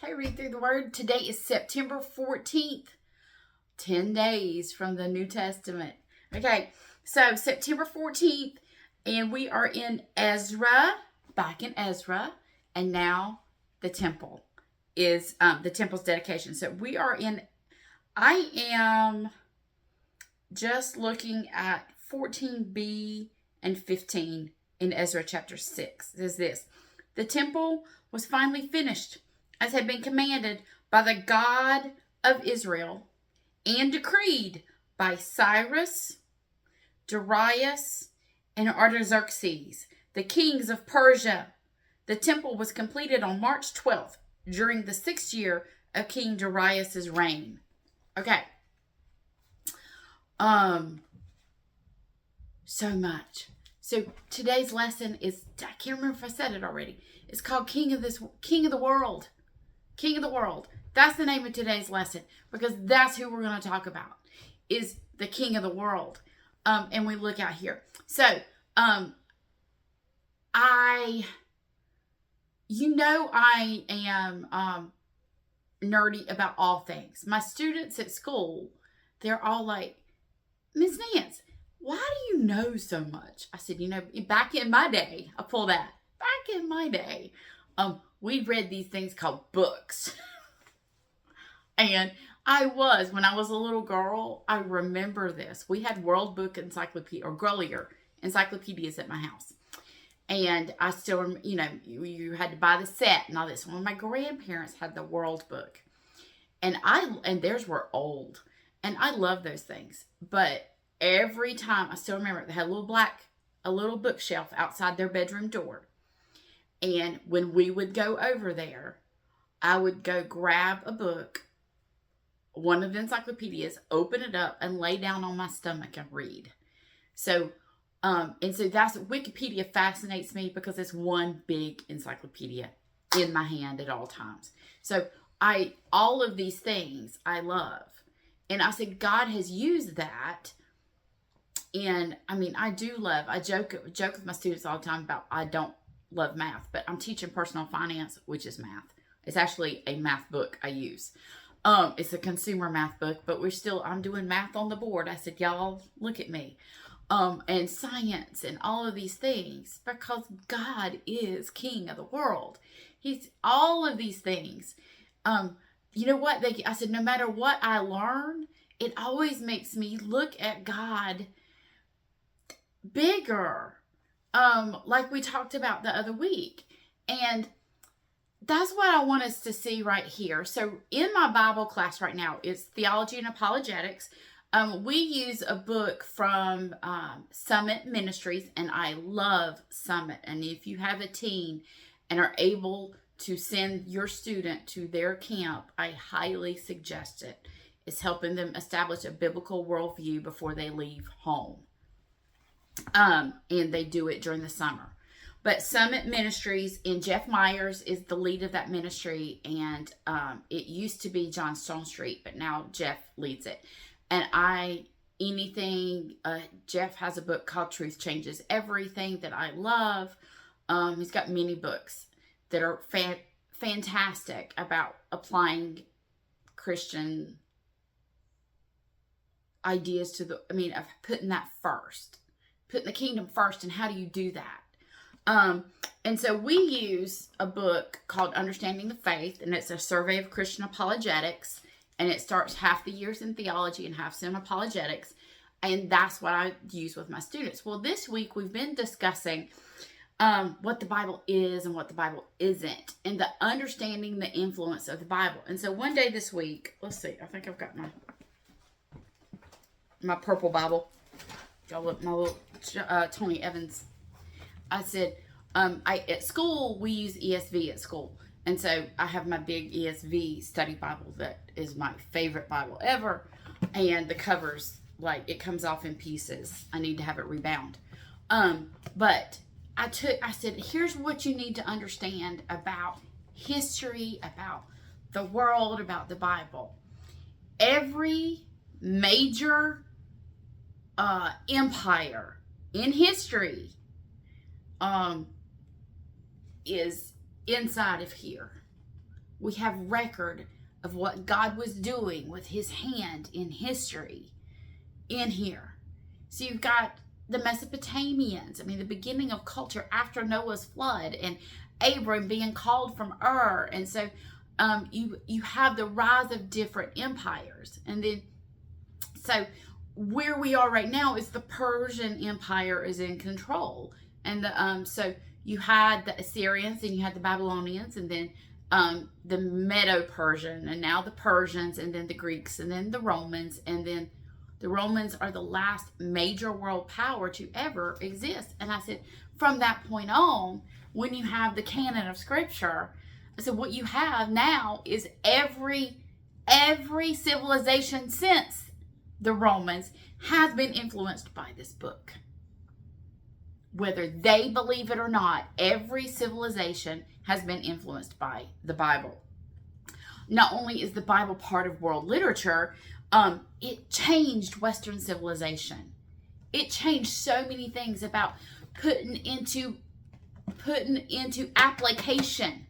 Hey, read through the word. Today is September 14th, 10 days from the New Testament. Okay, so September 14th, and we are in Ezra, back in Ezra, and now the temple is the temple's dedication. So we are in, I am just looking at 14b and 15 in Ezra chapter 6. It says this: the temple was finally finished, as had been commanded by the God of Israel, and decreed by Cyrus, Darius, and Artaxerxes, the kings of Persia. The temple was completed on March 12th, during the 6th year of King Darius' reign. Okay. So much. So today's lesson is, I can't remember if I said it already. It's called King of the World. King of the World. That's the name of today's lesson, because that's who we're going to talk about, is the King of the World. And we look out here. So, I am nerdy about all things. My students at school, they're all like, Ms. Nance, why do you know so much? I said, back in my day, I pull that. Back in my day, we read these things called books. And when I was a little girl, I remember this. We had World Book Encyclopedia, or Grolier encyclopedias at my house. And I still remember, you had to buy the set and all this. Well, my grandparents had the World Book. And theirs were old. And I love those things. But every time, I still remember, they had a little bookshelf outside their bedroom door. And when we would go over there, I would go grab a book, one of the encyclopedias, open it up, and lay down on my stomach and read. So, that's Wikipedia fascinates me, because it's one big encyclopedia in my hand at all times. So all of these things I love. And I said, God has used that. And I joke with my students all the time about, I don't love math, but I'm teaching personal finance, which is math. It's actually a math book I use. It's a consumer math book, but I'm doing math on the board. I said, y'all, look at me. And science and all of these things, because God is King of the world. He's all of these things. You know what? I said, no matter what I learn, it always makes me look at God bigger. Like we talked about the other week. And that's what I want us to see right here. So in my Bible class right now, it's Theology and Apologetics. We use a book from Summit Ministries, and I love Summit. And if you have a teen and are able to send your student to their camp, I highly suggest it. It's helping them establish a biblical worldview before they leave home. And they do it during the summer. But Summit Ministries, and Jeff Myers is the lead of that ministry. And it used to be John Stone Street, but now Jeff leads it. And Jeff has a book called Truth Changes Everything that I love. He's got many books that are fantastic about applying Christian ideas of putting that first, putting the kingdom first, and how do you do that? And so we use a book called Understanding the Faith, and it's a survey of Christian apologetics, and it starts half the years in theology and half in apologetics, and that's what I use with my students. Well, this week we've been discussing what the Bible is and what the Bible isn't, and the understanding the influence of the Bible. And so one day this week, let's see, I think I've got my purple Bible. Y'all look, my little Tony Evans. I said, at school, we use ESV at school. And so I have my big ESV study Bible that is my favorite Bible ever. And the cover's it comes off in pieces. I need to have it rebound. But I said, here's what you need to understand about history, about the world, about the Bible. Every major empire in history is inside of here. We have record of what God was doing with his hand in history in here. So you've got the Mesopotamians, the beginning of culture after Noah's flood, and Abram being called from Ur. And so you have the rise of different empires. And then, so where we are right now is the Persian Empire is in control. And so you had the Assyrians, and you had the Babylonians, and then the Medo-Persian, and now the Persians, and then the Greeks, and then the Romans, and then the Romans are the last major world power to ever exist. And I said, from that point on, when you have the canon of Scripture, I said, what you have now is every civilization since the Romans has been influenced by this book. Whether they believe it or not, every civilization has been influenced by the Bible. Not only is the Bible part of world literature, it changed Western civilization. It changed so many things about putting into application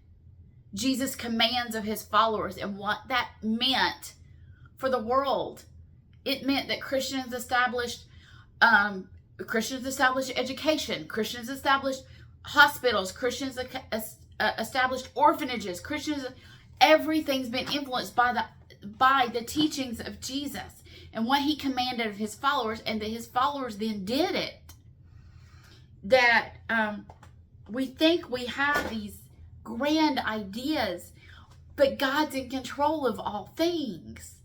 Jesus' commands of his followers and what that meant for the world. It meant that Christians established education, Christians established hospitals, Christians established orphanages, everything's been influenced by the teachings of Jesus and what he commanded of his followers, and that his followers then did it. That we think we have these grand ideas, but God's in control of all things.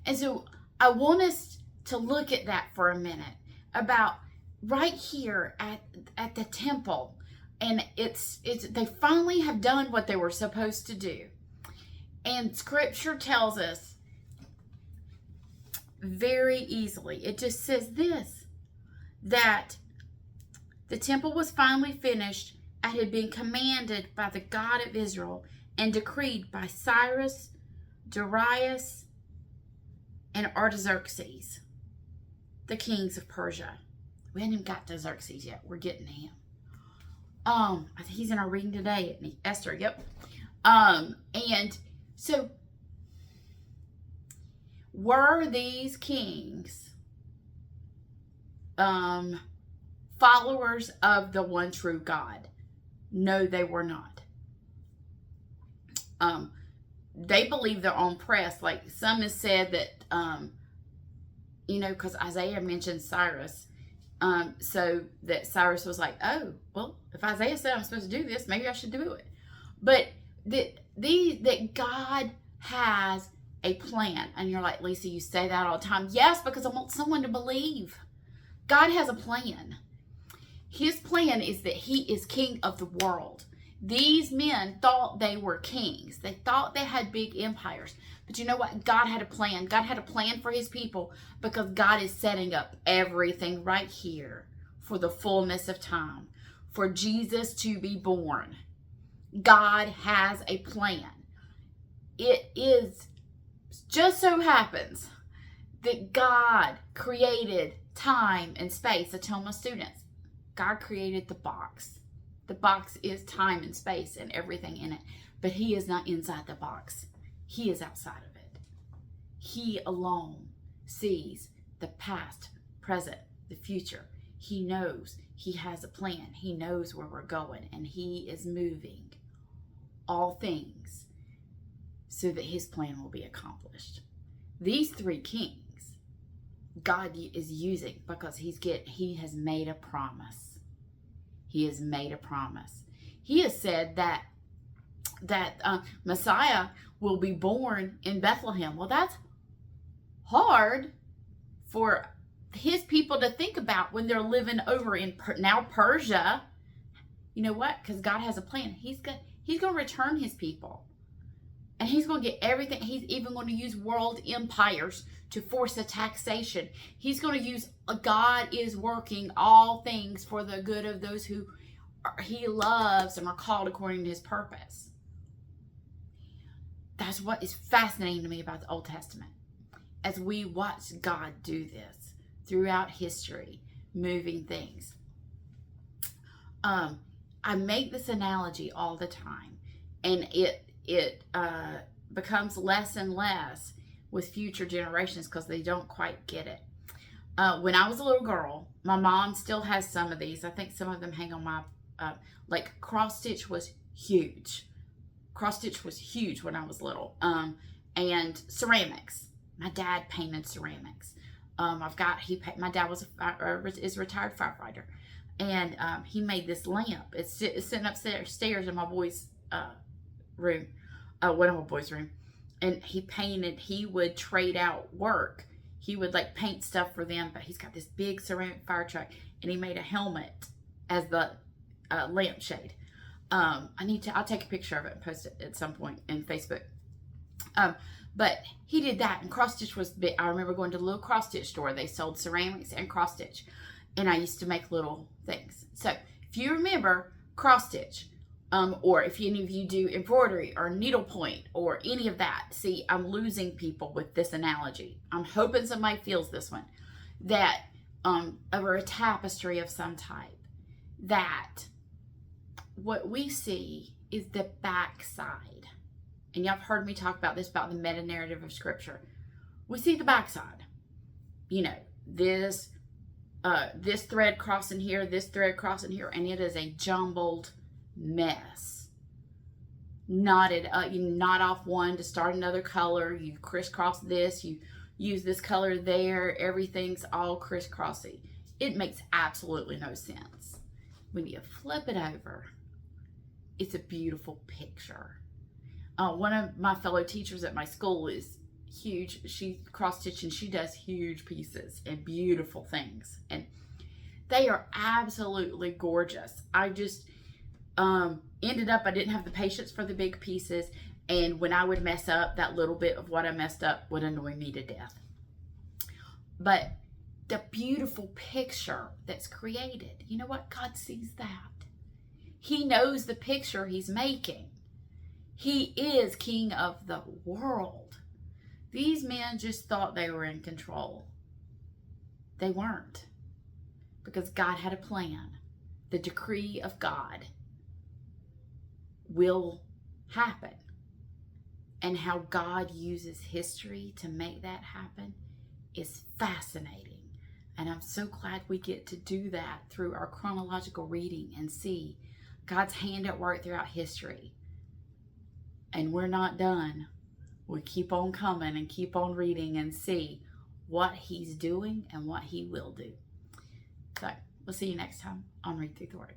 And so I want us to look at that for a minute, about right here at the temple. And it's they finally have done what they were supposed to do. And Scripture tells us very easily, it just says this, that the temple was finally finished and had been commanded by the God of Israel and decreed by Cyrus, Darius, and Artaxerxes, the kings of Persia. We haven't even got to Xerxes yet. We're getting to him. I think he's in our reading today, isn't he? Esther, yep. And so, were these kings followers of the one true God? No, they were not. They believed their own press. Like some has said that, because Isaiah mentioned Cyrus. So that Cyrus was like, oh, well, if Isaiah said I'm supposed to do this, maybe I should do it. But that God has a plan. And you're like, Lisa, you say that all the time. Yes, because I want someone to believe. God has a plan. His plan is that he is king of the world. These men thought they were kings. They thought they had big empires. But you know what? God had a plan. God had a plan for his people, because God is setting up everything right here for the fullness of time, for Jesus to be born. God has a plan. It is just so happens that God created time and space. I tell my students, God created the box. The box is time and space and everything in it. But he is not inside the box. He is outside of it. He alone sees the past, present, the future. He knows. He has a plan. He knows where we're going. And he is moving all things so that his plan will be accomplished. These three kings, God is using because he has made a promise. He has made a promise. He has said that Messiah will be born in Bethlehem. Well, that's hard for his people to think about when they're living over in now Persia. You know what? Because God has a plan. He's going to return his people. And he's going to get everything. He's even going to use world empires to force a taxation. He's going to use, God is working all things for the good of those who he loves and are called according to his purpose. That's what is fascinating to me about the Old Testament. As we watch God do this throughout history, moving things. I make this analogy all the time, and it becomes less and less with future generations because they don't quite get it. When I was a little girl, my mom still has some of these. I think some of them hang on my, like cross stitch was huge. Cross stitch was huge when I was little. And ceramics. My dad painted ceramics. My dad is a retired firefighter. And he made this lamp. It's sitting upstairs in my boy's room. One of my boys' room. And he would trade out work. He would like paint stuff for them, but he's got this big ceramic fire truck, and he made a helmet as the lampshade. I'll take a picture of it and post it at some point in Facebook. But he did that, and cross stitch was big. I remember going to the little cross stitch store. They sold ceramics and cross stitch, and I used to make little things. So if you remember cross stitch, or if any of you do embroidery or needlepoint or any of that, see, I'm losing people with this analogy. I'm hoping somebody feels this one, that over a tapestry of some type, that what we see is the backside. And y'all have heard me talk about this, about the meta-narrative of Scripture. We see the backside. You know, this thread crossing here, this thread crossing here, and it is a jumbled mess. Knotted you knot off one to start another color, you crisscross this, you use this color there, everything's all crisscrossy. It makes absolutely no sense. When you flip it over, it's a beautiful picture. One of my fellow teachers at my school is huge. She cross-stitch and she does huge pieces and beautiful things, and they are absolutely gorgeous. I just ended up, I didn't have the patience for the big pieces, and when I would mess up, that little bit of what I messed up would annoy me to death. But the beautiful picture that's created, you know what? God sees that. He knows the picture he's making. He is king of the world. These men just thought they were in control. They weren't, because God had a plan. The decree of God will happen. And how God uses history to make that happen is fascinating. And I'm so glad we get to do that through our chronological reading and see God's hand at work throughout history. And we're not done. We keep on coming and keep on reading and see what he's doing and what he will do. So we'll see you next time on Read Through the Word.